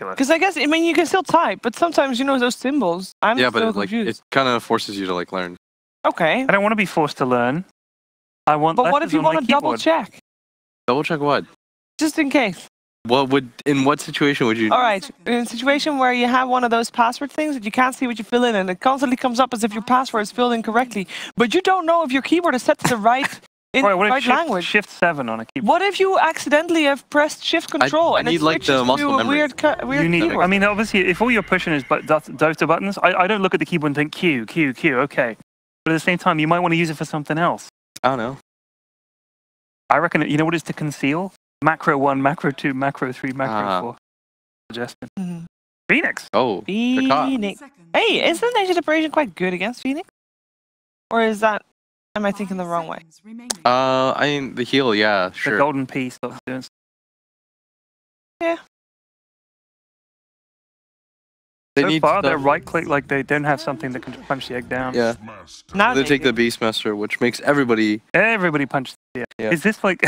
ridiculous. Because I guess, I mean, you can still type, but sometimes, you know, those symbols, I'm Yeah, still but confused. it kind of forces you to like learn. Okay. I don't want to be forced to learn. I want. But what if letters you on my want to double keyboard. check? Double check what? Just in case. In what situation would you? All right, in a situation where you have one of those password things that you can't see what you fill in, and it constantly comes up as if your password is filled in correctly, but you don't know if your keyboard is set to the right right language. Shift 7 on a keyboard. What if you accidentally have pressed Shift Control and need, it like, switches the muscle to a memory. weird You need. keyboard? I mean, obviously, if all you're pushing is Dota buttons, I don't look at the keyboard and think Q, Q, Q. Okay, but at the same time, you might want to use it for something else. I don't know. I reckon. You know what is to conceal? Macro 1, macro 2, macro 3, macro 4. Suggestion. Phoenix. Oh, Phoenix. Hey, isn't Age of Separation quite good against Phoenix? Or is that? Am I thinking the wrong way? I mean the heal, yeah, sure. The golden piece stops doing. Yeah. So far, they're right-click, like they don't have something that can punch the egg down. Yeah. Now they take the Beastmaster, which makes everybody punch the egg. Yeah. Is this like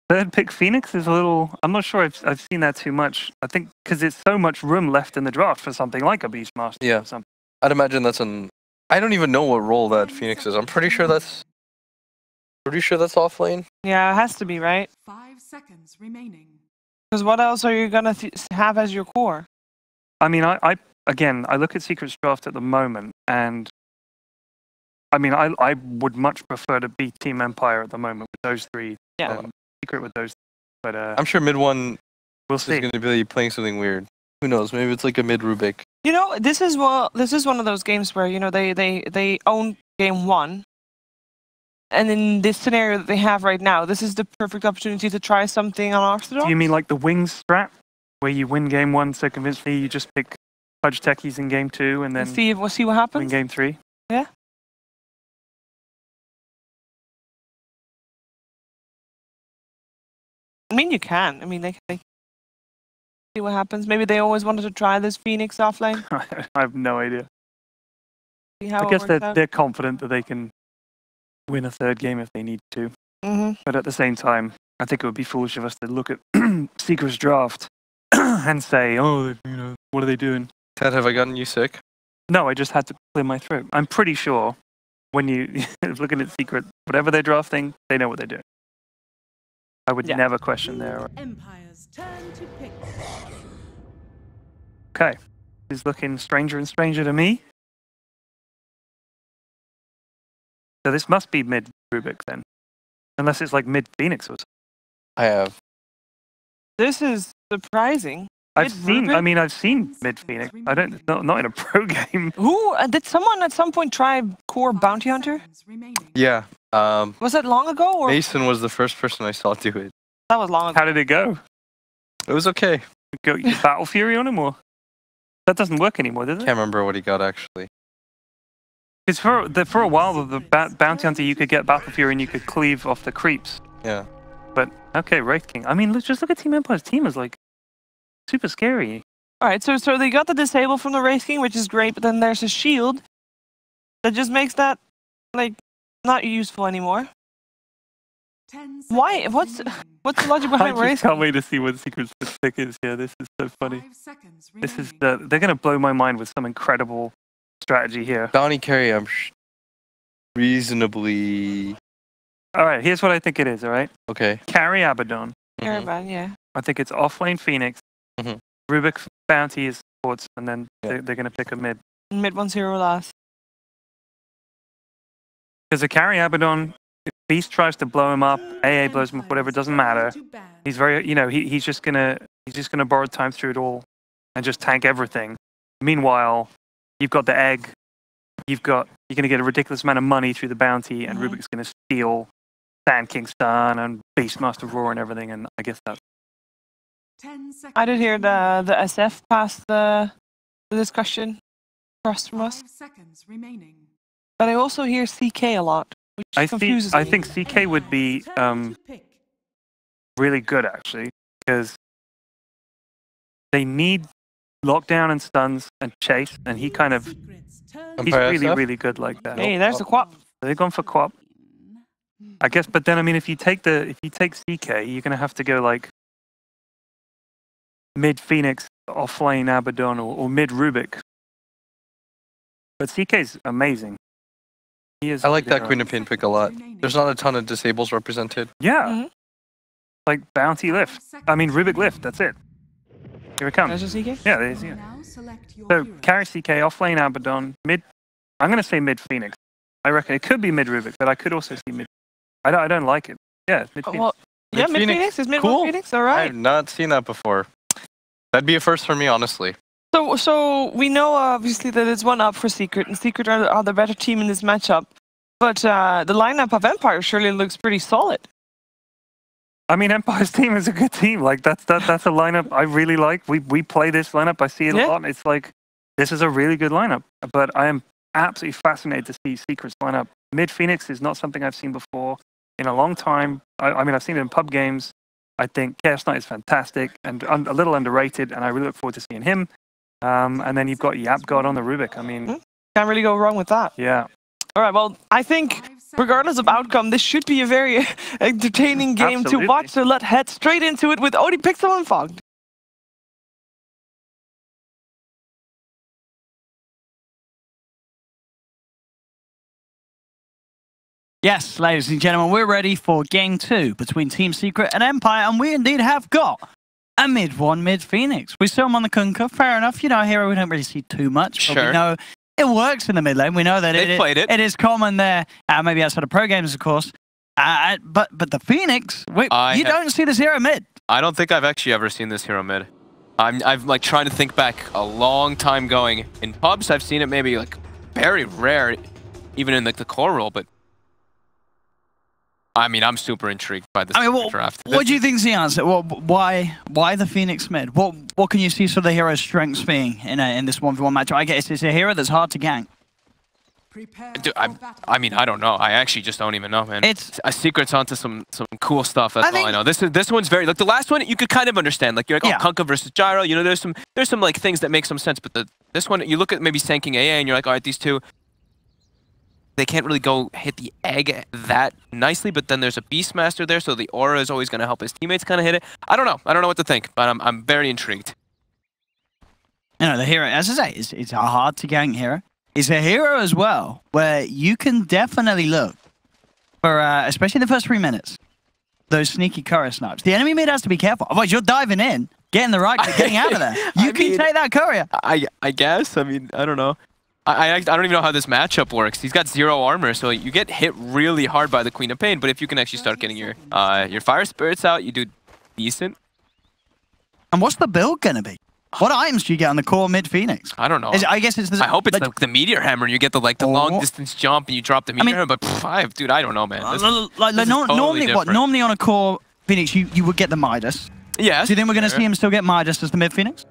third pick Phoenix is a little? I'm not sure I've seen that too much. I think because there's so much room left in the draft for something like a Beastmaster. Yeah. Or something. I'd imagine that's I don't even know what role that Phoenix is. I'm pretty sure that's Offlane. Yeah, it has to be, right? 5 seconds remaining. Because what else are you gonna have as your core? I mean, I look at Secret's draft at the moment, and I mean, I would much prefer to beat Team Empire at the moment with those three. Yeah. Secret with those, but I'm sure mid one we'll is see. going to be playing something weird. Who knows? Maybe it's like a mid Rubik. You know, this is one of those games where, you know, they own game one. And in this scenario that they have right now, this is the perfect opportunity to try something unorthodox. Do you mean like the wings strat, where you win game 1 so convincingly you just pick fudge techies in game 2 and then see what happens? win game 3? Yeah. I mean, you can. I mean, they see what happens. Maybe they always wanted to try this Phoenix offlane. I have no idea. See how I guess it works out. they're confident that they can win a third game if they need to. But at the same time, I think it would be foolish of us to look at Secret's draft and say, oh, you know, what are they doing? Ted, have I gotten you sick? No, I just had to clear my throat. I'm pretty sure when you looking at Secret, whatever they're drafting, they know what they're doing. I would never question their. Empire's turn to pick. Okay, this is looking stranger and stranger to me. So this must be mid Rubik then, unless it's like mid Phoenix or something. I have. This is surprising. I've seen mid Phoenix. I don't, not in a pro game. Who did someone at some point try core bounty hunter? Yeah. Was that long ago or? Mason was the first person I saw do it. That was long ago. How did it go? It was okay. Go Battle Fury on him, or that doesn't work anymore, does it? Can't remember what he got actually. Because for a while, the bounty hunter, you could get Battle Fury and you could cleave off the creeps. Yeah. But okay, Wraith King. I mean, let's just look at Team Empire's team is like super scary. All right, so they got the disable from the Wraith King, which is great, but then there's a shield that just makes that like not useful anymore. Why? What's the logic behind I Wraith just King? can't wait to see what Secret's pick is. Yeah, this is so funny. This is they're gonna blow my mind with some incredible strategy here. Bounty carry, I'm reasonably. All right, here's what I think it is. All right. Okay. Carry Abaddon. Very bad, yeah. I think it's offlane Phoenix. Rubik bounty is supports, and then they're gonna pick a mid. Mid 1-0 last. Because a carry Abaddon, if Beast tries to blow him up, AA blows him up, whatever, it doesn't matter. He's very, you know, he's just gonna borrow time through it all, and just tank everything. Meanwhile, you've got the egg. You're gonna get a ridiculous amount of money through the bounty, and Rubik's gonna steal Sand King's Son and Beastmaster Roar and everything, and I guess that's. I did hear the SF pass the discussion across from us. But I also hear CK a lot, which confuses me. I think CK would be really good actually, because they need lockdown and stuns and chase, and he's really good like that. Hey, there's the Quap. They've gone for Quap. I guess, but then I mean, if you take CK, you're gonna have to go like mid Phoenix, offlane Abaddon, or mid Rubik. But CK's amazing. He is. I like that Queen of Pain pick a lot. There's not a ton of disables represented. Yeah. Like bounty lift. I mean Rubik lift. That's it. Here it comes. There's a CK? Yeah, there's. Yeah. So carry CK, offlane Abaddon, mid. I'm gonna say mid Phoenix. I reckon it could be mid Rubik, but I could also see mid. I don't like it. Yeah, mid Phoenix. Well, yeah, mid Phoenix is mid Phoenix. All right. I've not seen that before. That'd be a first for me, honestly. So we know obviously that it's one up for Secret, and Secret are the better team in this matchup. But the lineup of Empire surely looks pretty solid. I mean, Empire's team is a good team. Like that's a lineup I really like. We play this lineup. I see it a lot. It's like this is a really good lineup. But I am absolutely fascinated to see Secret's lineup. Mid Phoenix is not something I've seen before in a long time. I mean, I've seen it in pub games. I think Chaos Knight is fantastic and a little underrated, and I really look forward to seeing him. And then you've got YapzOr on the Rubik. I mean, can't really go wrong with that. Yeah. All right. Well, I think regardless of outcome, this should be a very entertaining game to watch. So let's head straight into it with Odie Pixel and Fogged. Yes, ladies and gentlemen, we're ready for Game 2 between Team Secret and Empire, and we indeed have got a mid-1 mid-Phoenix. We saw him on the Kunkka, fair enough. You know, here we don't really see too much, but we know it works in the mid lane. We know that it is common there, maybe outside of pro games, of course. But the Phoenix, you don't see this hero mid. I don't think I've actually ever seen this hero mid. I've like trying to think back a long time going. In pubs, I've seen it maybe like very rare, even in like the core role, but I mean, I'm super intrigued by this draft. What do you think is the answer? Well, why the Phoenix mid? What can you see sort of the hero's strengths being in this 1v1 match? I guess it's a hero that's hard to gank. Dude, I mean, I don't know. I actually just don't even know, man. It's a Secret's onto some cool stuff. That's all I know. This one's very like the last one. You could kind of understand. Like you're like, oh, Kunkka versus Gyro. You know, there's some like things that make some sense. But this one, you look at maybe Sanking AA, and you're like, all right, these two. They can't really go hit the egg that nicely, but then there's a Beastmaster there, so the aura is always going to help his teammates kind of hit it. I don't know. I don't know what to think, but I'm very intrigued. You know, the hero, as I say, it's a hard to gank hero. It's a hero as well, where you can definitely look for, especially the first 3 minutes, those sneaky courier snipes. The enemy mid has to be careful, otherwise you're diving in, getting the right, getting out of there. You can take that courier. I guess. I mean, I don't know. I don't even know how this matchup works. He's got 0 armor, so you get hit really hard by the Queen of Pain. But if you can actually start getting your Fire Spirits out, you do decent. And what's the build gonna be? What items do you get on the core mid Phoenix? I don't know. I guess it's. I hope it's like the Meteor Hammer. You get the the long distance jump and you drop the Meteor Hammer. But dude, I don't know, man. Normally on a core Phoenix, you would get the Midas. Yes. Do you think we're gonna see him still get Midas as the mid Phoenix?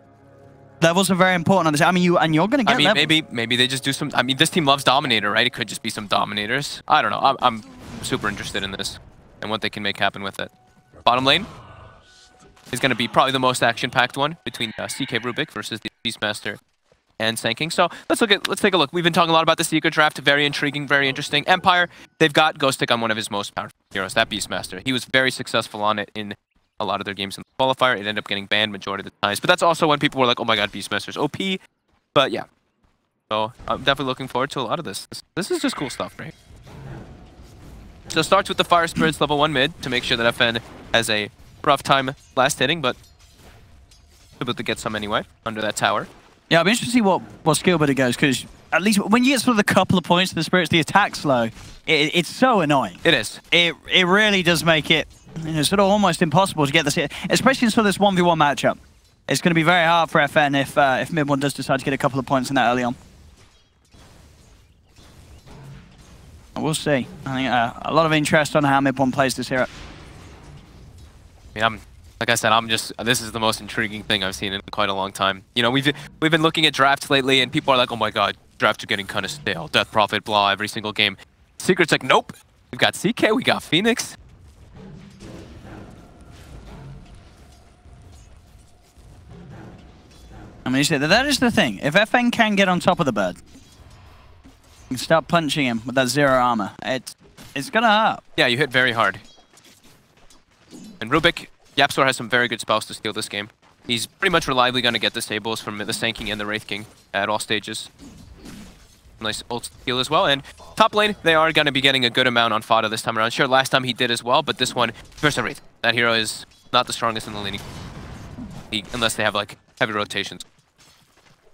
Levels are very important on this. I mean, you're going to get levels. Maybe they just do some... I mean, this team loves Dominator, right? It could just be some Dominators. I don't know. I'm super interested in this and what they can make happen with it. Bottom lane is going to be probably the most action-packed one between CK Rubik versus the Beastmaster and Sanking. So let's take a look. We've been talking a lot about the Secret Draft. Very intriguing, very interesting. Empire, they've got Ghostic on one of his most powerful heroes, that Beastmaster. He was very successful on it in a lot of their games in the qualifier. It ended up getting banned majority of the times. But that's also when people were like, oh my god, Beastmaster's OP. But yeah. So I'm definitely looking forward to a lot of this. This is just cool stuff, right? So it starts with the Fire Spirits level 1 mid to make sure that FN has a rough time last hitting, but able to get some anyway under that tower. Yeah, I'll be interested to see what skill bit it goes, because at least when you get sort of a couple of points to the Spirits, the attack's low. It's so annoying. It is. It really does make it sort of almost impossible to get this hit, especially in sort of this 1v1 matchup. It's going to be very hard for FN if mid-1 does decide to get a couple of points in that early on. We'll see. I think a lot of interest on how mid-1 plays this hero. I mean, like I said, this is the most intriguing thing I've seen in quite a long time. You know, we've been looking at drafts lately, and people are like, oh my god, drafts are getting kind of stale. Death Prophet, blah, every single game. Secret's like, nope. We've got CK, we got Phoenix. I mean, that is the thing. If FN can get on top of the bird, and start punching him with that 0 armor, it's gonna hurt. Yeah, you hit very hard. And Rubik, YapzOr has some very good spells to steal this game. He's pretty much reliably going to get disables from the Sand King and the Wraith King at all stages. Nice ult heal as well. And top lane, they are going to be getting a good amount on FATA this time around. Sure, last time he did as well, but this one, versus the Wraith. That hero is not the strongest in the laning. Unless they have like heavy rotations.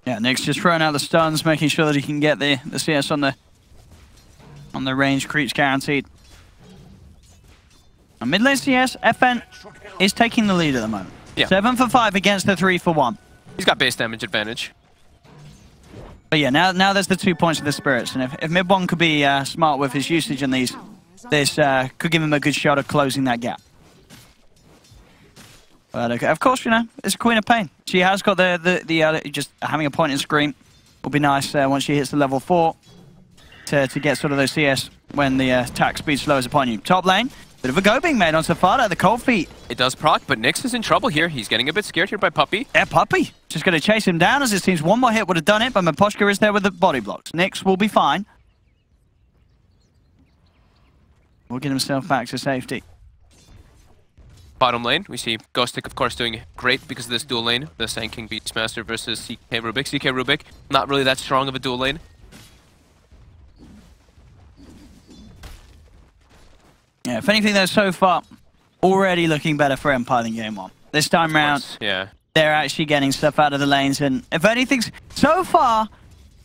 Yeah, Nick's just throwing out the stuns, making sure that he can get the CS on the range. Creeps guaranteed. On mid lane CS, FN is taking the lead at the moment. Yeah. 7 for 5 against the 3 for 1. He's got base damage advantage. But yeah, now there's the 2 points of the spirits, and if mid one could be smart with his usage in these, this could give him a good shot at closing that gap. But okay, of course, you know, it's a Queen of Pain. She has got the just having a point in Scream will be nice once she hits the level 4 to get sort of those CS when the attack speed slows upon you. Top lane, bit of a go being made on FATA, the cold feet. It does proc, but Nyx is in trouble here. He's getting a bit scared here by Puppey. Yeah, Puppey. Just going to chase him down as it seems one more hit would have done it, but Miposhka is there with the body blocks. Nyx will be fine. Will get himself back to safety. Bottom lane, we see Ghostic, of course, doing great because of this dual lane. The Sand King Beastmaster versus CK Rubik. CK Rubik, not really that strong of a dual lane. Yeah, if anything, though, so far, already looking better for Empire than Game 1. This time round, yeah, they're actually getting stuff out of the lanes, and if anything, so far,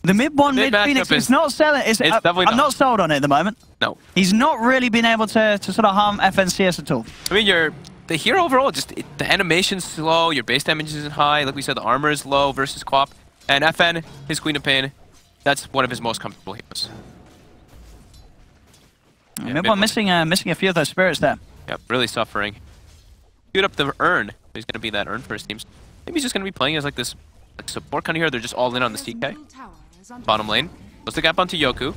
the mid Phoenix is not selling. I'm not sold on it at the moment. No. He's not really been able to sort of harm FNCS at all. I mean, the hero overall, just the animation's slow, your base damage isn't high, like we said, the armor is low versus Quap. And FN, his Queen of Pain, that's one of his most comfortable heroes. Yeah, mid one missing a few of those spirits there. Yep, really suffering. Shoot up the urn. He's going to be that urn for his teams. Maybe he's just going to be playing as like this support kind of hero. They're just all in on the CK. Bottom lane. Close the gap onto Yoku.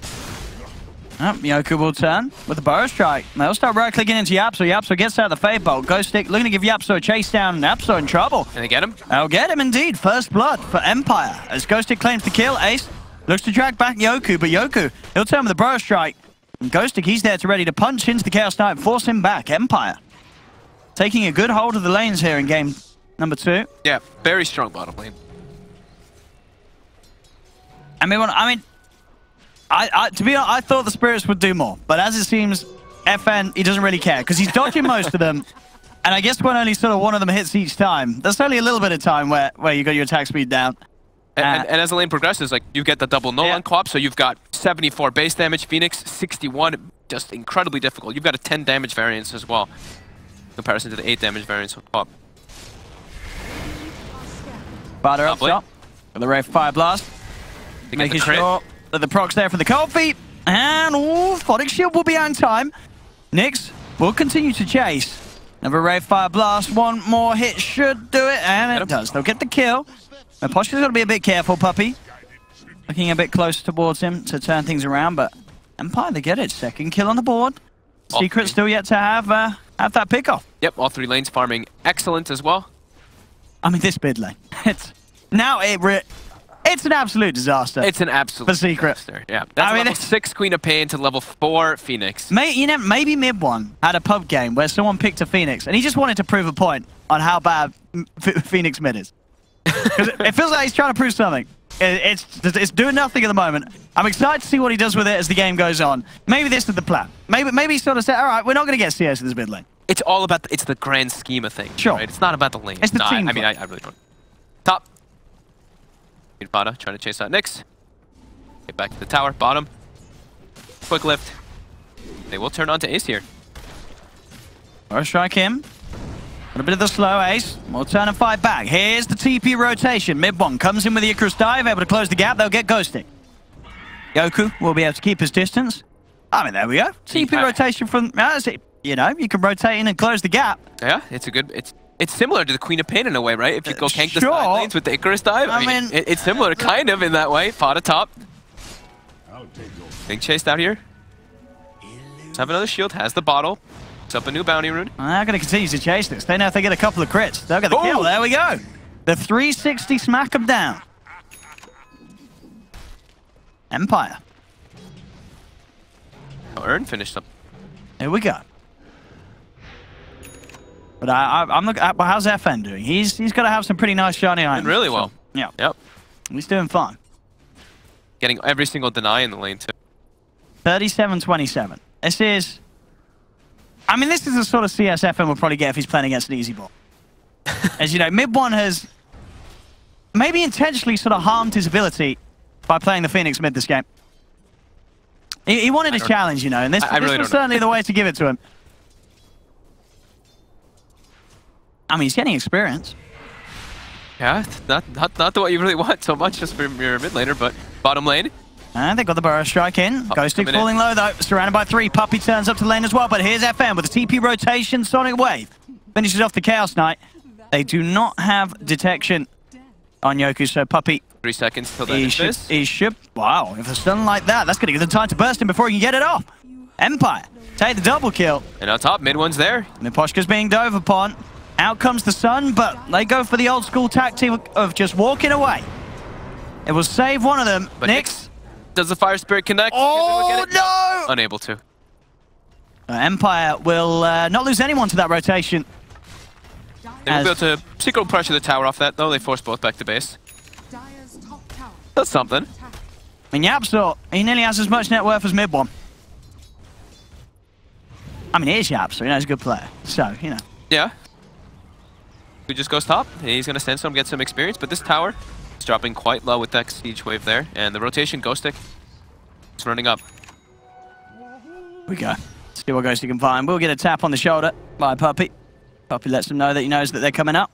Yoku will turn with a Burrow Strike. They'll start right-clicking into YapzOr. YapzOr gets out of the Fade Bolt. Ghostic looking to give YapzOr a chase down. YapzOr in trouble. Can they get him? They'll get him indeed. First blood for Empire. As Ghostic claims the kill, Ace looks to drag back Yoku, but Yoku, he'll turn with a Burrow Strike. And Ghostic, he's there to ready to punch into the Chaos Knight and force him back. Empire taking a good hold of the lanes here in game number 2. Yeah, very strong bottom lane. To be honest, I thought the spirits would do more, but as it seems, FN, he doesn't really care because he's dodging most of them, and I guess when only sort of one of them hits each time, there's only a little bit of time where you got your attack speed down. And as the lane progresses, like you get the double null on Quap, so you've got 74 base damage, Phoenix 61, just incredibly difficult. You've got a 10 damage variance as well, in comparison to the 8 damage variance of Quap. FATA up top with the Wraith Fire Blast. Making sure that the proc's there for the cold feet. And, Photic Shield will be out in time. Nyx will continue to chase. Another Wraith Fire Blast. One more hit should do it. And it does. They'll get the kill. Miposhka's got to be a bit careful, Puppey. Looking a bit close towards him to turn things around. But Empire, they get it. Second kill on the board. Secret still yet to have that pick off. Yep, all 3 lanes farming excellent as well. I mean, this mid lane. It's an absolute disaster. It's an absolute disaster. Yeah, that's level 6 Queen of Pain to level 4 Phoenix. Maybe mid one had a pub game where someone picked a Phoenix and he just wanted to prove a point on how bad Phoenix mid is. It feels like he's trying to prove something. It's doing nothing at the moment. I'm excited to see what he does with it as the game goes on. Maybe this is the plan. Maybe he sort of said, all right, we're not going to get CS in this mid lane. It's all about it's the grand scheme of things. Sure. Right? It's not about the lane. It's the team. I mean, I really don't. Top. FATA trying to chase out Nyx. Get back to the tower. Bottom. Quick lift. They will turn on to Ace here. First strike him. A bit of the slow Ace. We'll turn and fight back. Here's the TP rotation. Mid one comes in with the Icarus dive, able to close the gap. They'll get Ghostic. Yoku will be able to keep his distance. I mean, there we go. TP rotation from, you know, you can rotate in and close the gap. Yeah, it's a good, it's similar to the Queen of Pain in a way, right? If you go gank the side lanes with the Icarus dive, I mean it's similar kind of in that way. FATA top. Being chased out here. Let's have another shield, has the bottle. It's up a new bounty rune. They're going to continue to chase this. They know if they get a couple of crits, they'll get the kill. There we go. The 360 smack them down. Empire. Oh, Urn finished up. Here we go. But I'm looking at, well, how's FN doing? He's got to have some pretty nice shiny items. Doing really well. Yeah. Yep. He's doing fine. Getting every single deny in the lane, too. 37-27. This is... I mean, this is the sort of CS FN will probably get if he's playing against an easy ball. As you know, mid one has maybe intentionally sort of harmed his ability by playing the Phoenix mid this game. He wanted a challenge, you know, and this was certainly the way to give it to him. I mean, he's getting experience. Yeah, not what you really want so much just from your mid laner, but bottom lane. And they got the burrow strike in. Ghost Stick falling low though, surrounded by 3. Puppey turns up to lane as well, but here's FN with the TP rotation, Sonic Wave. Finishes off the Chaos Knight. They do not have detection on Yoku, so Puppey... 3 seconds till then. He should... Wow, if a stun like that, that's going to give them time to burst him before he can get it off. Empire, take the double kill. And on top, mid one's there. Miposhka's being dove upon. Out comes the sun, but they go for the old school tactic of just walking away. It will save one of them. But Nyx, does the Fire Spirit connect? Oh, no! Unable to. Empire will not lose anyone to that rotation. They will be able to secret pressure the tower off that, though. They force both back to base. That's something. I mean, YapzOr, he nearly has as much net worth as mid one. I mean, he is YapzOr, you know, he's a good player. So, you know. Yeah. Who just goes top. He's going to send some, get some experience, but this tower is dropping quite low with that siege wave there. And the rotation, Ghost Stick, is running up. Here we go. Let's see what Ghost Stick can find. We'll get a tap on the shoulder by Puppey. Puppey lets them know that he knows that they're coming up.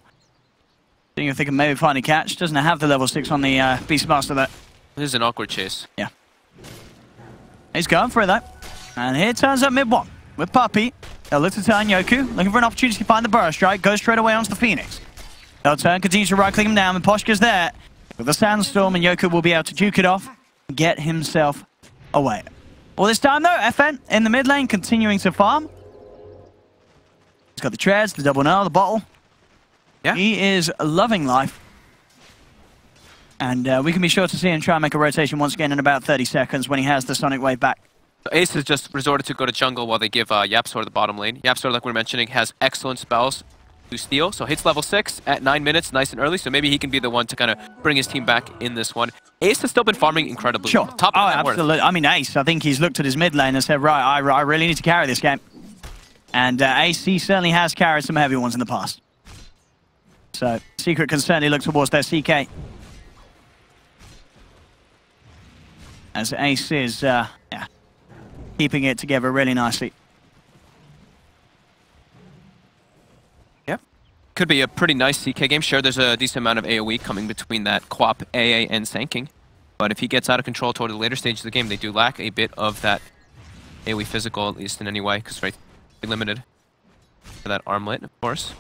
Seeing if they can maybe find a catch. Doesn't have the level 6 on the Beastmaster though. This is an awkward chase. Yeah. He's going for it though. And here turns up mid one with Puppey. They'll look to turn Yoku, looking for an opportunity to find the burrow strike, goes straight away onto the Phoenix. They'll turn, continues to right-click him down, and Poshka's there with the Sandstorm, and Yoku will be able to juke it off and get himself away. All this time, though, FN in the mid lane, continuing to farm. He's got the treads, the double null, the bottle. Yeah. He is loving life. And we can be sure to see him try and make a rotation once again in about 30 seconds when he has the Sonic Wave back. Ace has just resorted to go to jungle while they give YapzOr the bottom lane. YapzOr, like we were mentioning, has excellent spells to steal, so hits level 6 at 9 minutes, nice and early, so maybe he can be the one to kind of bring his team back in this one. Ace has still been farming incredibly. Sure. Top of net worth. Absolutely. I mean, Ace, I think he's looked at his mid lane and said, right, I really need to carry this game. And Ace, he certainly has carried some heavy ones in the past. So, Secret can certainly look towards their CK. As Ace is, keeping it together really nicely. Yep. Could be a pretty nice CK game. Sure, there's a decent amount of AoE coming between that Quap, AA, and Sanking. But if he gets out of control toward the later stage of the game, they do lack a bit of that AoE physical, at least in any way, because right, they're limited for that armlet, of course.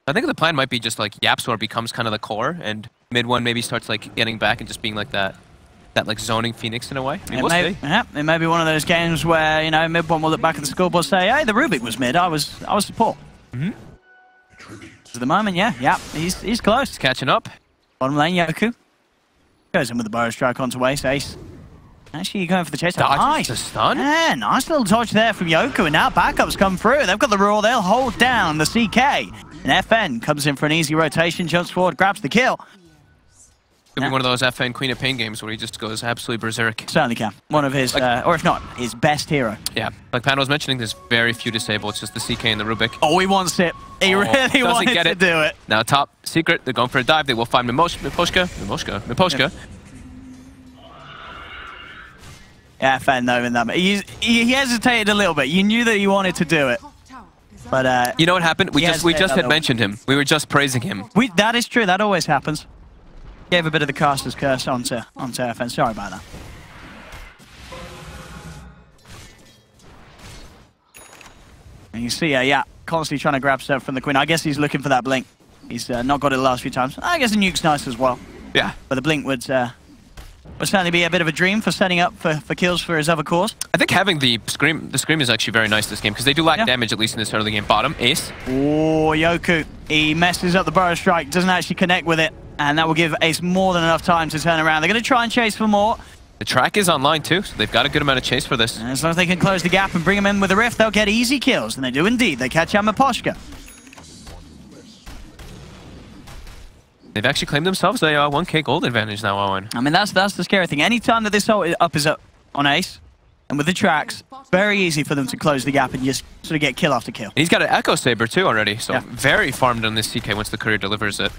I think the plan might be just like YapzOr becomes kind of the core, and mid one maybe starts like getting back and just being like that like zoning Phoenix in a way. I mean, we'll see. Yeah, it may be one of those games where, you know, mid one will look back at the scoreboard and say, hey, the Rubik was mid, I was support. Mm-hmm. At the moment, yeah, he's close. He's catching up. Bottom lane, Yoku. Goes in with the burrow strike onto Ace. Ace. Actually, going for the chase. Nice. The stun. Yeah, nice little dodge there from Yoku, and now backups come through. They've got the rule, they'll hold down the CK. And FN comes in for an easy rotation, jumps forward, grabs the kill. Could be one of those FN Queen of Pain games where he just goes absolutely berserk. Certainly can. One of his, or if not, his best hero. Yeah, like Panda was mentioning, there's very few disabled. It's just the CK and the Rubik. Oh, he wants it. He really wanted to do it. Now top Secret, they're going for a dive. They will find Miposhka. Yep. Yeah, FN though in that. He hesitated a little bit. You knew that he wanted to do it. But you know what happened? We just had mentioned him. We were just praising him. That is true. That always happens. Gave a bit of the caster's curse onto FN. Sorry about that. And you see, yeah, constantly trying to grab stuff from the Queen. I guess he's looking for that blink. He's not got it the last few times. I guess the nuke's nice as well. Yeah. But the blink would certainly be a bit of a dream for setting up for kills for his other cores. I think having the scream is actually very nice this game because they do lack damage, at least in this early game. Bottom, Ace. Oh, Yoku. He messes up the burrow strike, doesn't actually connect with it. And that will give Ace more than enough time to turn around. They're going to try and chase for more. The track is online too, so they've got a good amount of chase for this. And as long as they can close the gap and bring him in with a rift, they'll get easy kills. And they do indeed. They catch Amaposhka. They've actually claimed themselves a 1k gold advantage now, Owen. I mean, that's the scary thing. Anytime that this ult is up on Ace, and with the tracks, very easy for them to close the gap and just sort of get kill after kill. He's got an Echo Saber too already, so yeah. Very farmed on this CK once the courier delivers it.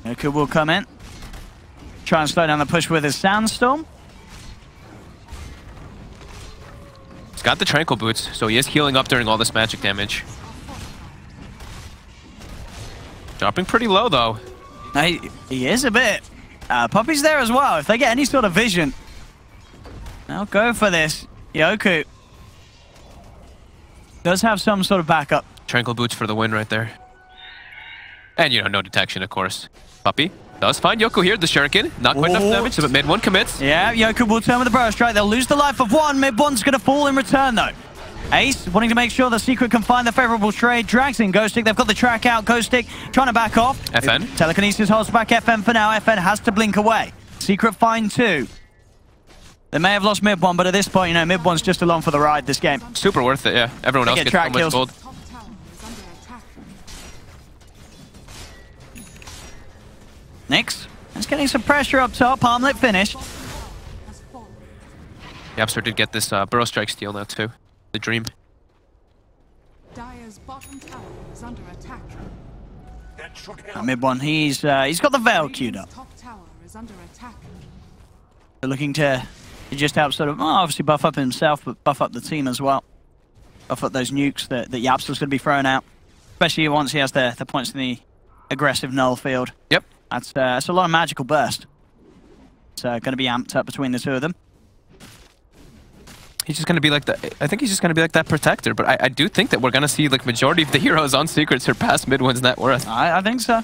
Yoku will come in. Try and slow down the push with his Sandstorm. He's got the Tranquil Boots, so he is healing up during all this magic damage. Dropping pretty low though. He is a bit. Puppey's there as well. If they get any sort of vision, they'll go for this. Yoku does have some sort of backup. Tranquil Boots for the win right there. And, you know, no detection, of course. Puppey does find Yoku here. The Shuriken, not quite enough damage, but mid one commits. Yeah, Yoku will turn with the burst strike. They'll lose the life of one. Mid one's going to fall in return, though. Ace, wanting to make sure the Secret can find the favorable trade, drags in Ghost Stick. They've got the track out. Ghost Stick trying to back off. FN. Telekinesis holds back FN for now. FN has to blink away. Secret find two. They may have lost mid one, but at this point, you know, mid one's just along for the ride this game. Super worth it, yeah. Everyone else gets so much gold. Nyx is getting some pressure up top. Armlet finished. YapzOr did get this Burrow Strike steal now too. The Dream. Dire's bottom tower is under attack. Mid one, he's got the Veil queued up. Top tower is under attack. They're looking to just help sort of, obviously buff up himself, but buff up the team as well. Buff up those nukes that YapzOr's going to be throwing out. Especially once he has the points in the aggressive null field. Yep. That's a lot of magical burst. It's going to be amped up between the two of them. He's just going to be like that. I think he's just going to be like that protector. But I do think that we're going to see like majority of the heroes on Secret surpass mid one's net worth. I think so.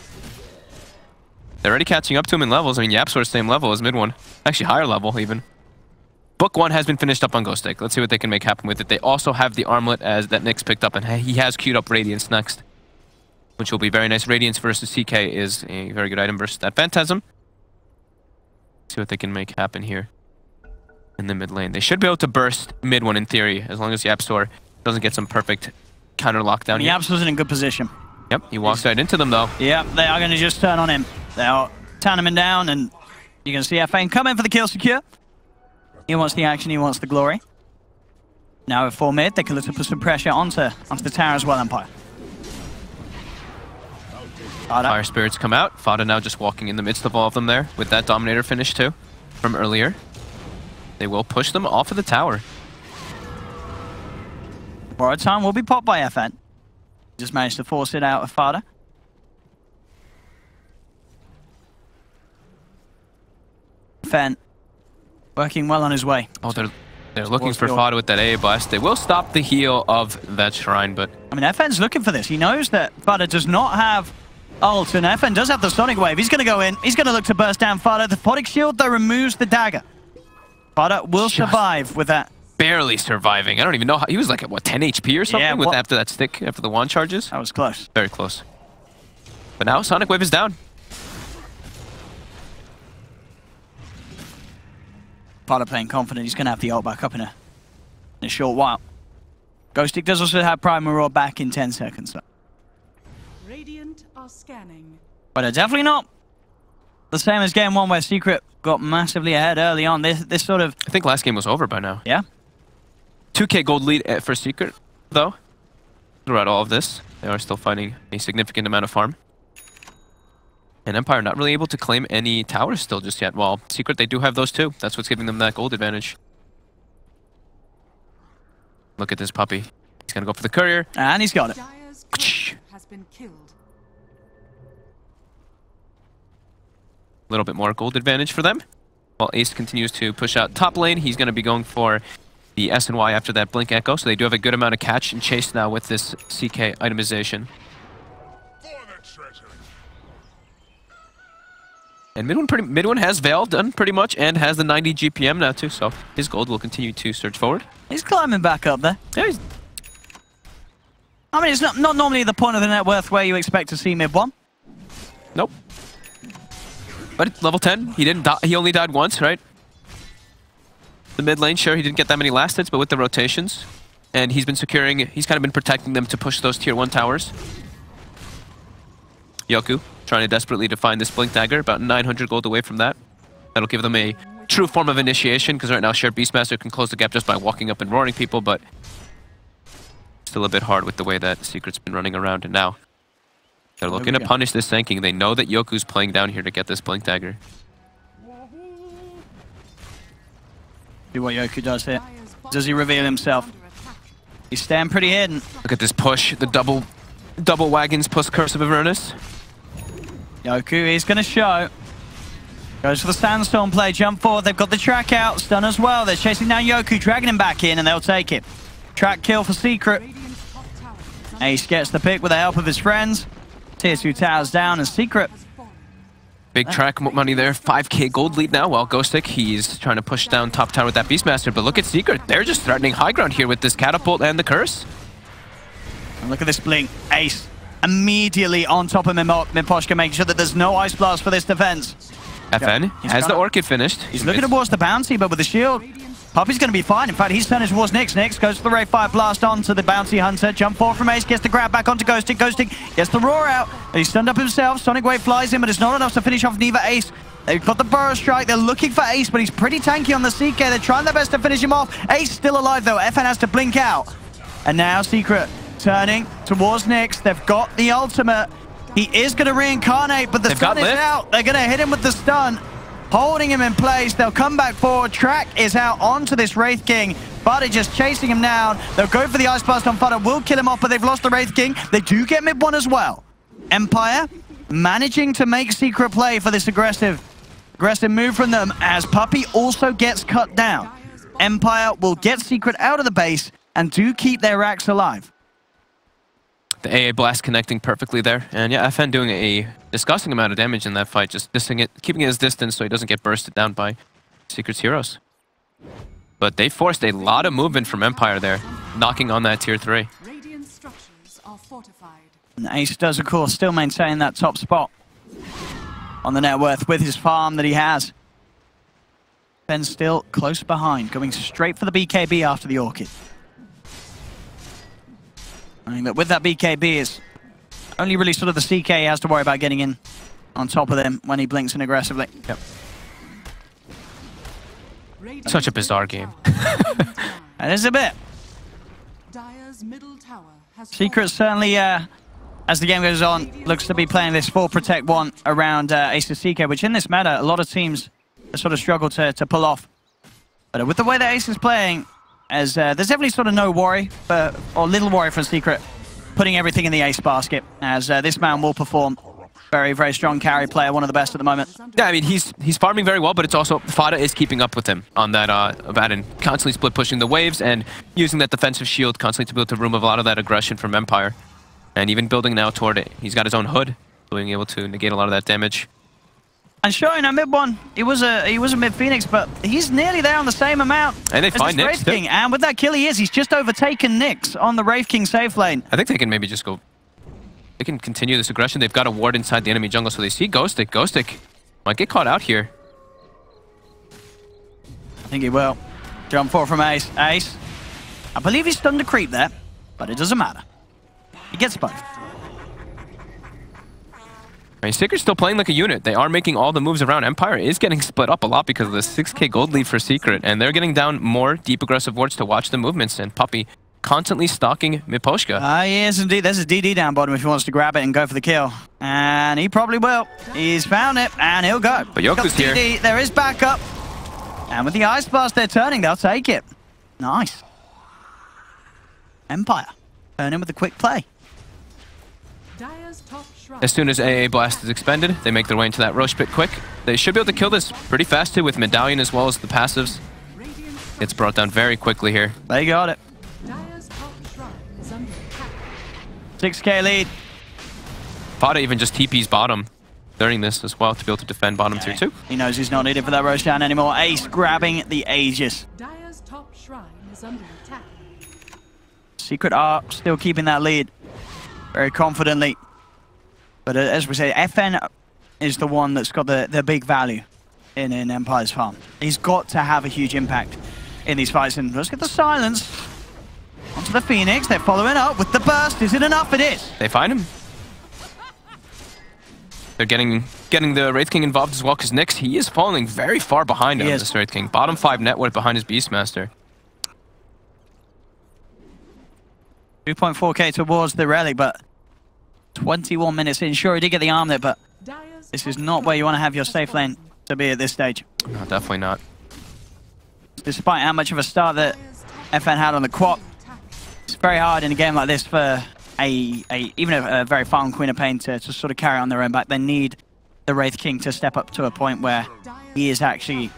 They're already catching up to him in levels. I mean, YapzOr's same level as mid one. Actually, higher level even. Book one has been finished up on Ghost Stick. Let's see what they can make happen with it. They also have the armlet as that Nyx picked up, and he has queued up Radiance next, which will be very nice. Radiance versus CK is a very good item versus that Phantasm. See what they can make happen here in the mid lane. They should be able to burst mid one in theory, as long as YapzOr doesn't get some perfect counter lockdown here. YapzOr's in a good position. Yep, he walks right into them though. Yeah, they are going to just turn on him. They'll turn him down, and you're going to see Offlane come in for the kill secure. He wants the action, he wants the glory. Now at 4 mid, they can look to put some pressure onto the tower as well, Empire. Fire Spirits come out. FATA now just walking in the midst of all of them there with that Dominator finish too from earlier. They will push them off of the tower. Borrowed time will be popped by FN. Just managed to force it out of FATA. FN working well on his way. Oh, they're looking for FATA with that AA blast. They will stop the heal of that shrine, but I mean, FN's looking for this. He knows that FATA does not have ult, and FN does have the Sonic Wave. He's going to go in. He's going to look to burst down FATA. The Photic Shield, though, removes the dagger. FATA will survive with that. Barely surviving. I don't even know how. He was like at, what, 10 HP or something with after that stick, after the wand charges? That was close. Very close. But now Sonic Wave is down. FATA playing confident. He's going to have the ult back up in a short while. Ghost Stick does also have Primal Roar back in 10 seconds, though. Radiant are scanning. But definitely not the same as game one, where Secret got massively ahead early on. This sort of... I think last game was over by now. Yeah. 2k gold lead for Secret, though. Throughout all of this, they are still finding a significant amount of farm. And Empire not really able to claim any towers still just yet. Well, Secret, they do have those too. That's what's giving them that gold advantage. Look at this Puppey. He's going to go for the courier. And he's got it. Dire's courier has been killed. A little bit more gold advantage for them. While Ace continues to push out top lane, he's going to be going for the S and Y after that Blink Echo. So they do have a good amount of catch and chase now with this CK itemization. And mid one has Veil done pretty much and has the 90 GPM now too. So his gold will continue to surge forward. He's climbing back up there. Yeah, I mean, it's not normally the point of the net worth where you expect to see mid one. Nope. But it's level 10. He didn't die. He only died once, right? The mid lane, sure, he didn't get that many last hits, but with the rotations. And he's been securing, he's kind of been protecting them to push those tier 1 towers. Yoku trying to desperately to find this Blink Dagger, about 900 gold away from that. That'll give them a true form of initiation, because right now Shared Beastmaster can close the gap just by walking up and roaring people, but still a bit hard with the way that Secret's been running around. And now they're looking to punish this Sanking. They know that Yoku's playing down here to get this Blink Dagger. See what Yoku does here. Does he reveal himself? He's staying pretty hidden. Look at this push, the double wagons plus Curse of Avernus. Yoku is going to show. Goes for the Sandstorm play, jump forward. They've got the track out, stun as well. They're chasing down Yoku, dragging him back in, and they'll take it. Track kill for Secret. Ace gets the pick with the help of his friends. Tier 2 towers down, and Secret. Big track money there, 5k gold lead now, while Ghostic, he's trying to push down top tower with that Beastmaster. But look at Secret, they're just threatening high ground here with this Catapult and the Curse. And look at this blink. Ace immediately on top of Miposhka, making sure that there's no Ice Blast for this defense. FN has the Orchid finished. He's looking towards the bounty, but with the shield, Puppey's going to be fine. In fact, he's turning towards Nyx. Nyx goes for the Ray Fire Blast onto the Bounty Hunter. Jump forward from Ace, gets the grab back onto Ghostic. Ghostic gets the roar out. He's stunned up himself. Sonic Wave flies in, but it's not enough to finish off neither Ace. They've got the Burrow Strike. They're looking for Ace, but he's pretty tanky on the CK. They're trying their best to finish him off. Ace still alive, though. FN has to blink out. And now Secret turning towards Nyx. They've got the ultimate. He is going to reincarnate, but the stun is out. They're going to hit him with the stun, holding him in place. They'll come back forward. Track is out onto this Wraith King. FATA just chasing him down. They'll go for the Ice Blast on FATA. Will kill him off, but they've lost the Wraith King. They do get mid one as well. Empire managing to make Secret play for this aggressive move from them, as Puppey also gets cut down. Empire will get Secret out of the base and do keep their racks alive. The AA Blast connecting perfectly there. And yeah, FN doing a disgusting amount of damage in that fight, just keeping it his distance so he doesn't get bursted down by Secret's heroes. But they forced a lot of movement from Empire there, knocking on that tier 3. Radiant structures are fortified. And Ace does, of course, still maintain that top spot on the net worth with his farm that he has. Ben still close behind, going straight for the BKB after the Orchid. I think that with that BKB, it's only really sort of the CK he has to worry about getting in on top of them when he blinks in aggressively. Yep. Such a bizarre game. It is a bit. Secret certainly, as the game goes on, looks to be playing this 4-protect-1 around Ace of CK, which in this meta, a lot of teams sort of struggle to pull off. But with the way that Ace is playing, as there's definitely sort of no worry, or little worry for Secret, putting everything in the Ace basket, as this man will perform. Very, very strong carry player, one of the best at the moment. Yeah, I mean, he's farming very well, but it's also, FATA is keeping up with him on that and constantly split pushing the waves and using that defensive shield constantly to be able to remove a lot of that aggression from Empire. And even building now toward it. He's got his own hood, being able to negate a lot of that damage. And showing a mid one, he was a mid Phoenix, but he's nearly there on the same amount. And they find Nyx Wraith King. And with that kill he's just overtaken Nyx on the Wraith King safe lane. I think they can maybe just go, they can continue this aggression. They've got a ward inside the enemy jungle, so they see Ghostic. Ghostic might get caught out here. I think he will. Jump forward from Ace. Ace, I believe he's stunned a creep there, but it doesn't matter. He gets both. I mean, Secret's still playing like a unit. They are making all the moves around. Empire is getting split up a lot because of the 6k gold lead for Secret, and they're getting down more deep aggressive wards to watch the movements, and Puppey constantly stalking Miposhka. Yes, indeed. There's a DD down bottom if he wants to grab it and go for the kill. And he probably will. He's found it, and he'll go. But Yoku's here. DD. There is backup. And with the Ice Blast they're turning, they'll take it. Nice. Empire. Turn in with a quick play. As soon as AA Blast is expended, they make their way into that Roche pit quick. They should be able to kill this pretty fast too with Medallion as well as the passives. It's brought down very quickly here. They got it. 6k lead. FATA even just TP's bottom during this as well to be able to defend bottom tier 2. He knows he's not needed for that Roshan anymore. Ace grabbing the Aegis. Dire's top shrine is under attack. Secret are still keeping that lead very confidently. But as we say, FN is the one that's got the big value in Empire's farm. He's got to have a huge impact in these fights. And let's get the silence onto the Phoenix. They're following up with the burst. Is it enough? It is. They find him. They're getting the Wraith King involved as well, because Nyx, he is falling very far behind him, this Wraith King. Bottom 5 net worth behind his Beastmaster. 2.4k towards the relic, but 21 minutes in. Sure, he did get the armlet, but this is not where you want to have your safe lane to be at this stage. No, definitely not. Despite how much of a start that FN had on the quad, it's very hard in a game like this for even a very farm Queen of Pain to sort of carry on their own back. They need the Wraith King to step up to a point where he is actually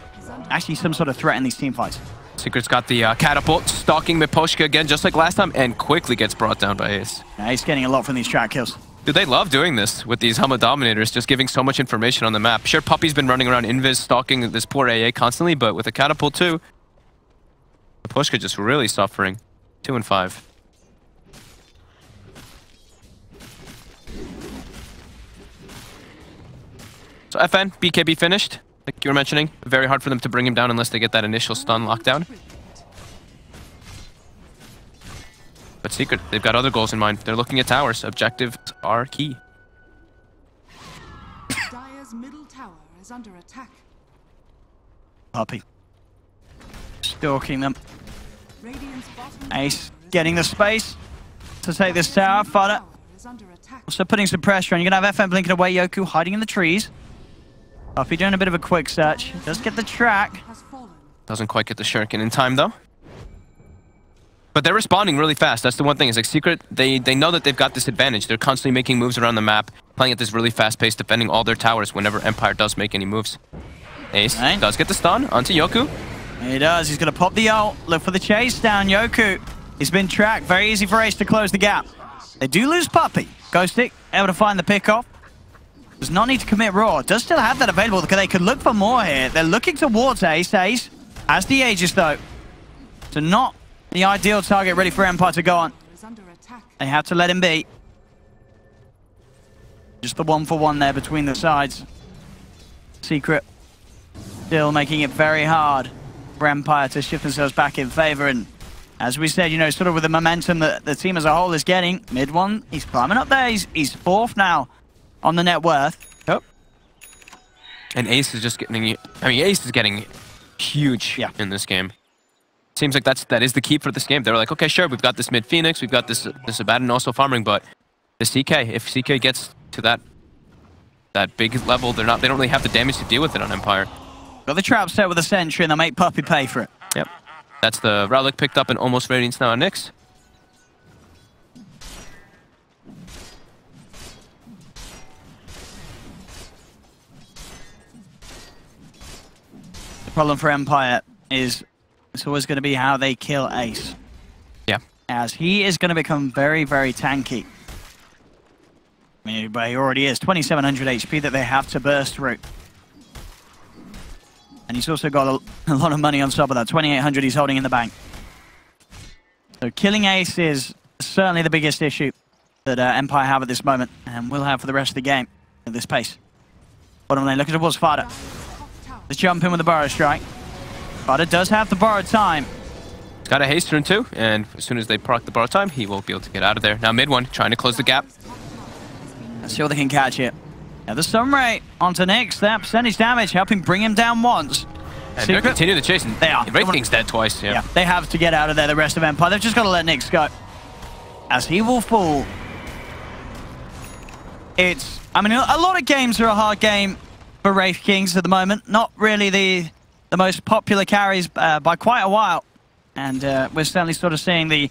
some sort of threat in these team fights. Secret's got the catapult, stalking Miposhka again, just like last time, and quickly gets brought down by Ace. Yeah, he's getting a lot from these track kills. Dude, they love doing this with these Humma Dominators, just giving so much information on the map. Sure, Puppey's been running around invis, stalking this poor AA constantly, but with a catapult too, Miposhka just really suffering. 2 and 5. So FN, BKB finished. Like you were mentioning, very hard for them to bring him down unless they get that initial stun lockdown. But Secret, they've got other goals in mind. They're looking at towers. Objectives are key. Dire's middle tower is under attack. Puppey stalking them. Radiant's bottom Ace getting the space to take this tower. FATA is under attack. also putting some pressure on. You're going to have FN blinking away. Yoku hiding in the trees. Puppey doing a bit of a quick search. Does get the track. Doesn't quite get the shuriken in time though. But they're responding really fast. That's the one thing. It's like Secret, they know that they've got this advantage. They're constantly making moves around the map, playing at this really fast pace, defending all their towers whenever Empire does make any moves. Ace does get the stun onto Yoku. He does. He's going to pop the ult. Look for the chase down. Yoku. He's been tracked. Very easy for Ace to close the gap. They do lose Puppey. Ghostic able to find the pick-off. Does not need to commit raw. Does still have that available. They could look for more here. They're looking towards Ace. Ace has the Aegis though. So not the ideal target ready for Empire to go on. They have to let him be. Just the 1-for-1 there between the sides. Secret still making it very hard for Empire to shift themselves back in favor. And as we said, you know, sort of with the momentum that the team as a whole is getting. Mid one, he's climbing up there. He's fourth now on the net worth. Yep. And Ace is just getting... I mean, Ace is getting huge in this game. Seems like that is the key for this game. They're like, okay, sure, we've got this mid Phoenix, we've got this Abaddon also farming, but the CK, if CK gets to that big level, they don't really have the damage to deal with it on Empire. Got the trap set with a sentry, and they'll make Puppey pay for it. Yep. That's the relic picked up in almost Radiance now on Nyx. The problem for Empire is it's always going to be how they kill Ace. Yeah. As he is going to become very, very tanky. I mean, but he already is. 2700 HP that they have to burst through. And he's also got a lot of money on top of that. 2800 he's holding in the bank. So killing Ace is certainly the biggest issue that Empire have at this moment. And will have for the rest of the game at this pace. Bottom lane, looking towards FATA. Let's jump in with the Burrow Strike. FATA does have the borrowed time. He's got a haste turn too, and as soon as they proc the borrowed time, he will be able to get out of there. Now mid one, trying to close the gap. Let's see what they can catch here. Now the Sunray onto Nyx. That percentage damage helping bring him down once. And they're continuing the chase. They are. Wraith King's dead twice. Yeah, they have to get out of there, the rest of Empire. They've just got to let Nyx go. As he will fall. I mean, a lot of games are a hard game for Wraith Kings at the moment. Not really the most popular carries by quite a while. And we're certainly sort of seeing the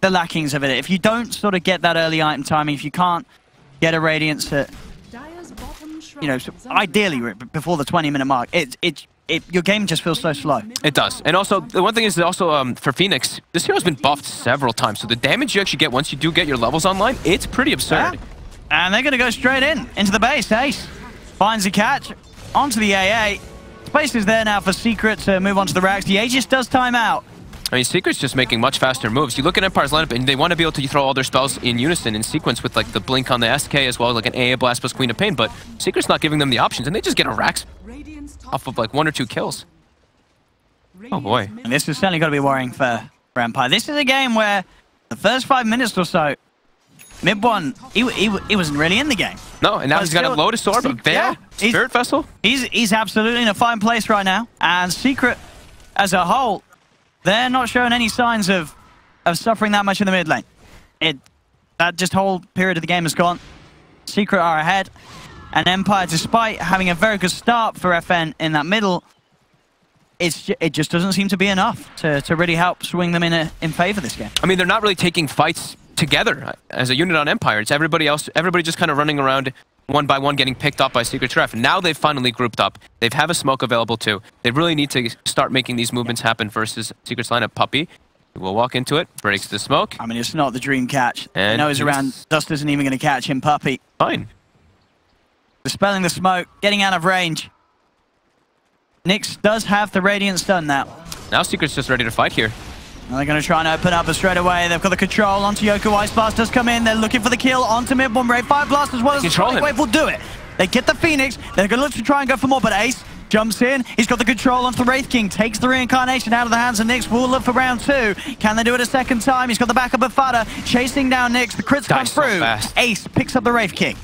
lackings of it. If you don't sort of get that early item timing, if you can't get a Radiance at, you know, ideally before the 20-minute mark, your game just feels so slow. It does. And also, the one thing is also for Phoenix, this hero's been buffed several times. So the damage you actually get once you do get your levels online, it's pretty absurd. Yeah. And they're going to go straight into the base. Ace finds a catch onto the AA. Space is there now for Secret to move on to the racks. The Aegis does time out. I mean, Secret's just making much faster moves. You look at Empire's lineup, and they want to be able to throw all their spells in unison, in sequence, with like the blink on the SK as well as like an AA blast plus Queen of Pain, but Secret's not giving them the options, and they just get a rack off of like 1 or 2 kills. Oh boy. And this is certainly got to be worrying for Empire. This is a game where the first 5 minutes or so, mid one, he wasn't really in the game. No, and now he's got a Lotus Orb, a Veil, Spirit Vessel. He's absolutely in a fine place right now, and Secret as a whole, they're not showing any signs of suffering that much in the mid lane. That just whole period of the game is gone. Secret are ahead, and Empire, despite having a very good start for FN in that middle, it just doesn't seem to be enough to really help swing them in favor this game. I mean, they're not really taking fights together as a unit on Empire. It's everybody else, everybody just kind of running around one by one, getting picked up by Secret's ref. Now they've finally grouped up. They have a smoke available too. They really need to start making these movements happen versus Secret's lineup. Puppey will walk into it, breaks the smoke. I mean, it's not the dream catch. And knows around, Dust isn't even going to catch him. Puppey. Fine. Dispelling the smoke, getting out of range. Nyx does have the Radiant stun now. Now Secret's just ready to fight here. And they're going to try and open up, but straight away they've got the control onto Yoku. Ice Blast does come in. They're looking for the kill onto mid one. Brave Fire Blast as well as the Wave will do it. They get the Phoenix. They're going to look to try and go for more, but Ace jumps in. He's got the control onto the Wraith King. Takes the reincarnation out of the hands of Nyx. Will look for round 2. Can they do it a second time? He's got the backup of FATA. Chasing down Nyx. The crits come through. So Ace picks up the Wraith King.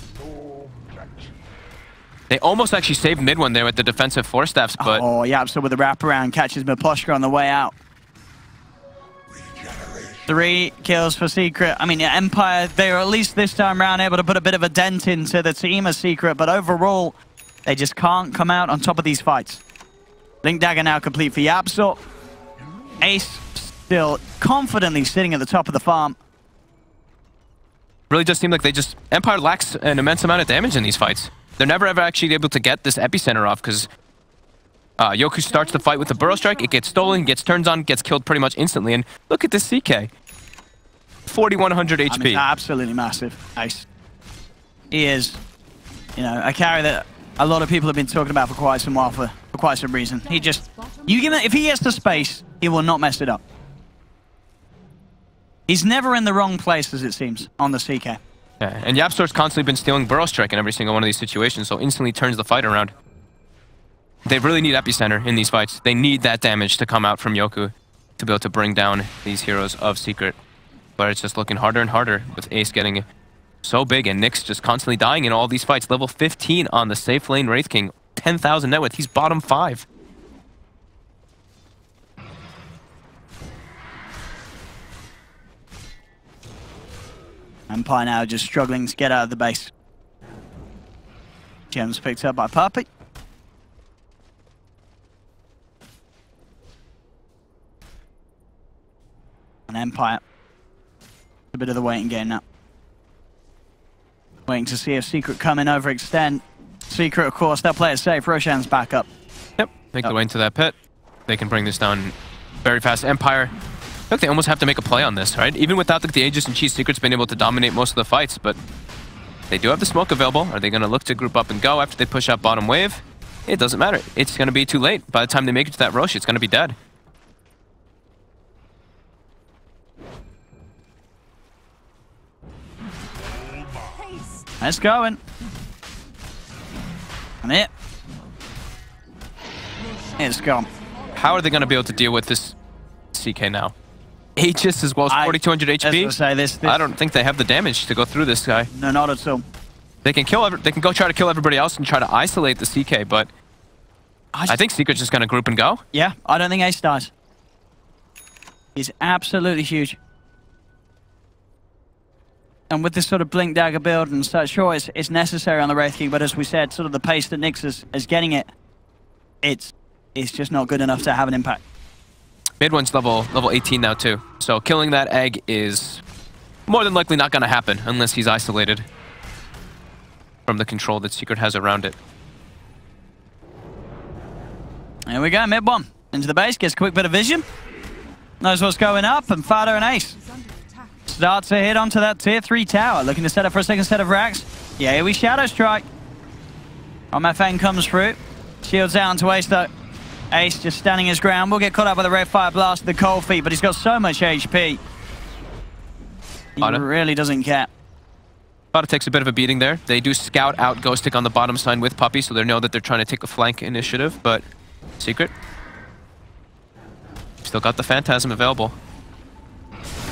They almost actually saved mid one there with the defensive Force Staffs, but... Oh, YapzOr with the wraparound catches Miposhka on the way out. 3 kills for Secret. I mean, Empire, they are at least this time around able to put a bit of a dent into the team of Secret, but overall, they just can't come out on top of these fights. Link Dagger now complete for YapzOr. Ace still confidently sitting at the top of the farm. Really does seem like Empire lacks an immense amount of damage in these fights. They're never ever actually able to get this epicenter off because Yoku starts the fight with the Burrow Strike, it gets stolen, gets turns on, gets killed pretty much instantly, and look at this CK. 4,100 HP. I mean, absolutely massive. Ace. He is, you know, a carry that a lot of people have been talking about for quite some while for quite some reason. He just, you give him, if he gets the space, he will not mess it up. He's never in the wrong place, as it seems, on the CK. Yeah, and YapzOr's constantly been stealing Burrow Strike in every single one of these situations, so instantly turns the fight around. They really need epicenter in these fights. They need that damage to come out from Yoku to be able to bring down these heroes of Secret. But it's just looking harder and harder with Ace getting so big and Nyx just constantly dying in all these fights. Level 15 on the safe lane Wraith King, 10,000 net worth. He's bottom 5. Empire now just struggling to get out of the base. Gems picked up by Puppey. And Empire. A bit of the waiting game now. Waiting to see if Secret come in overextend. Secret, of course, they'll play it safe. Roshan's back up. Yep, make their way into that pit. They can bring this down very fast. Empire, I think they almost have to make a play on this, right? Even without the Aegis and Cheese, Secret's been able to dominate most of the fights, but they do have the smoke available. Are they going to look to group up and go after they push out bottom wave? It doesn't matter. It's going to be too late. By the time they make it to that Rosh, it's going to be dead. Let's go. And it's gone. How are they going to be able to deal with this CK now? Aegis as well as 4,200 HP. I don't think they have the damage to go through this guy. No, not at all. They can kill. They can go try to kill everybody else and try to isolate the CK, but I think Secret's just going to group and go. Yeah, I don't think Ace dies. He's absolutely huge. And with this sort of Blink Dagger build and such, sure, it's necessary on the Wraith King, but as we said, sort of the pace that Nyx is getting it, it's just not good enough to have an impact. Mid one's level 18 now too, so killing that egg is more than likely not going to happen unless he's isolated from the control that Secret has around it. Here we go, mid one. Into the base, gets a quick bit of vision. Knows what's going up, and FATA and Ace starts to hit onto that tier 3 tower. Looking to set up for a second set of racks. Yeah, here we Shadow Strike. FN comes through. Shields out onto Ace though. Ace just standing his ground. Will get caught up by the red fire blast, the cold feet, but he's got so much HP. He really doesn't care. FATA takes a bit of a beating there. They do scout out Ghost Tick on the bottom side with Puppey, so they know that they're trying to take a flank initiative, but Secret still got the Phantasm available.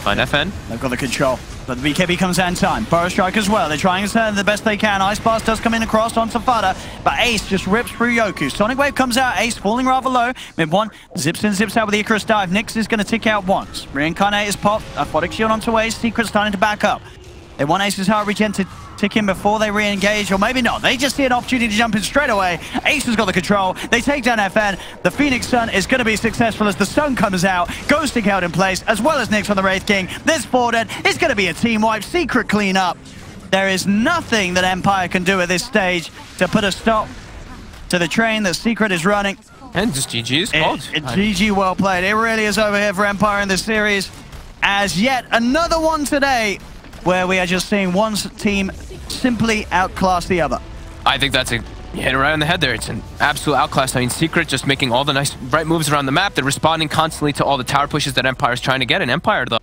Find FN. They've got the control, but the BKB comes out in time. Burrow Strike as well. They're trying to send the best they can. Ice Blast does come in across onto FATA, but Ace just rips through Yoku. Sonic Wave comes out. Ace falling rather low. Mid one zips in, zips out with the Icarus dive. Nyx is going to tick out once. Reincarnate is popped. Aphotic Shield onto Ace. Secret starting to back up. They want Ace's heart regen to tick in before they re-engage, or maybe not. They just see an opportunity to jump in straight away. Ace has got the control. They take down FN. The Phoenix Sun is going to be successful as the stun comes out. Ghost Tick out in place, as well as Nyx on the Wraith King. This forwarded is going to be a team wipe. Secret clean up. There is nothing that Empire can do at this stage to put a stop to the train that Secret is running. And just GG's called. GG well played. It really is over here for Empire in this series. As yet another one today where we are just seeing one team simply outclass the other. I think that's a hit right on the head there. It's an absolute outclass. I mean, Secret just making all the nice right moves around the map. They're responding constantly to all the tower pushes that Empire is trying to get. And Empire, though,